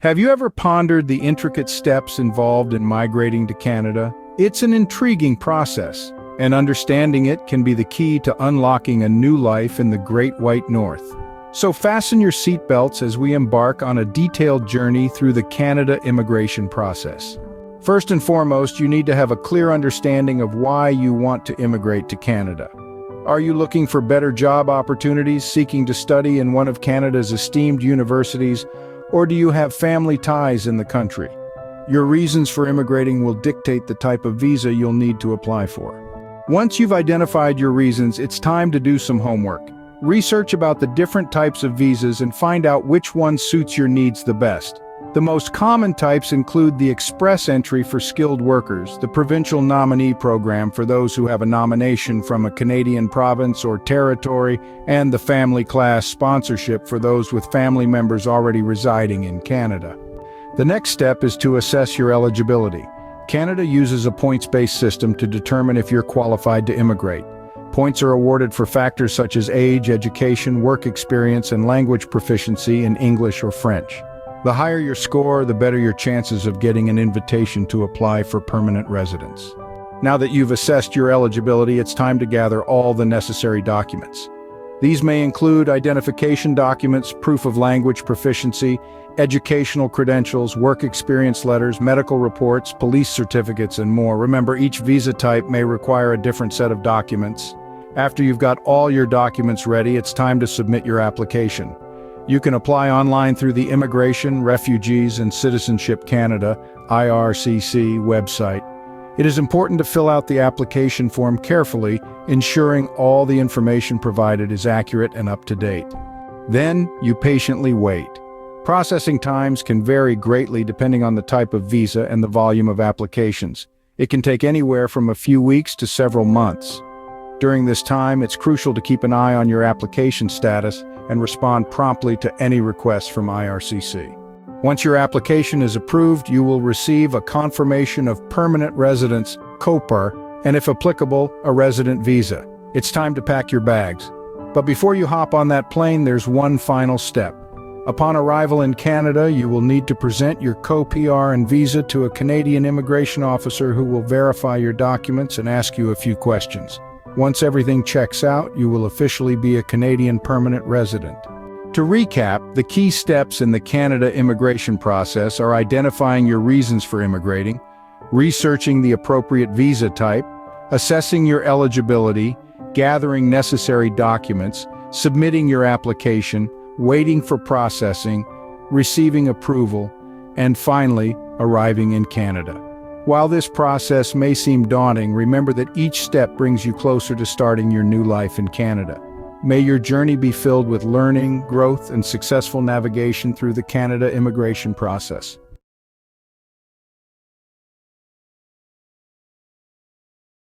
Have you ever pondered the intricate steps involved in migrating to Canada? It's an intriguing process, and understanding it can be the key to unlocking a new life in the Great White North. So fasten your seatbelts as we embark on a detailed journey through the Canada immigration process. First and foremost, you need to have a clear understanding of why you want to immigrate to Canada. Are you looking for better job opportunities, seeking to study in one of Canada's esteemed universities, or do you have family ties in the country? Your reasons for immigrating will dictate the type of visa you'll need to apply for. Once you've identified your reasons, it's time to do some homework. Research about the different types of visas and find out which one suits your needs the best. The most common types include the express entry for skilled workers, the provincial nominee program for those who have a nomination from a Canadian province or territory, and the family class sponsorship for those with family members already residing in Canada. The next step is to assess your eligibility. Canada uses a points-based system to determine if you're qualified to immigrate. Points are awarded for factors such as age, education, work experience, and language proficiency in English or French. The higher your score, the better your chances of getting an invitation to apply for permanent residence. Now that you've assessed your eligibility, it's time to gather all the necessary documents. These may include identification documents, proof of language proficiency, educational credentials, work experience letters, medical reports, police certificates, and more. Remember, each visa type may require a different set of documents. After you've got all your documents ready, it's time to submit your application. You can apply online through the Immigration, Refugees and Citizenship Canada (IRCC) website. It is important to fill out the application form carefully, ensuring all the information provided is accurate and up to date. Then, you patiently wait. Processing times can vary greatly depending on the type of visa and the volume of applications. It can take anywhere from a few weeks to several months. During this time, it's crucial to keep an eye on your application status and respond promptly to any requests from IRCC. Once your application is approved, you will receive a confirmation of permanent residence, COPR, and if applicable, a resident visa. It's time to pack your bags. But before you hop on that plane, there's one final step. Upon arrival in Canada, you will need to present your COPR and visa to a Canadian immigration officer who will verify your documents and ask you a few questions. Once everything checks out, you will officially be a Canadian permanent resident. To recap, the key steps in the Canada immigration process are identifying your reasons for immigrating, researching the appropriate visa type, assessing your eligibility, gathering necessary documents, submitting your application, waiting for processing, receiving approval, and finally, arriving in Canada. While this process may seem daunting, remember that each step brings you closer to starting your new life in Canada. May your journey be filled with learning, growth, and successful navigation through the Canada immigration process.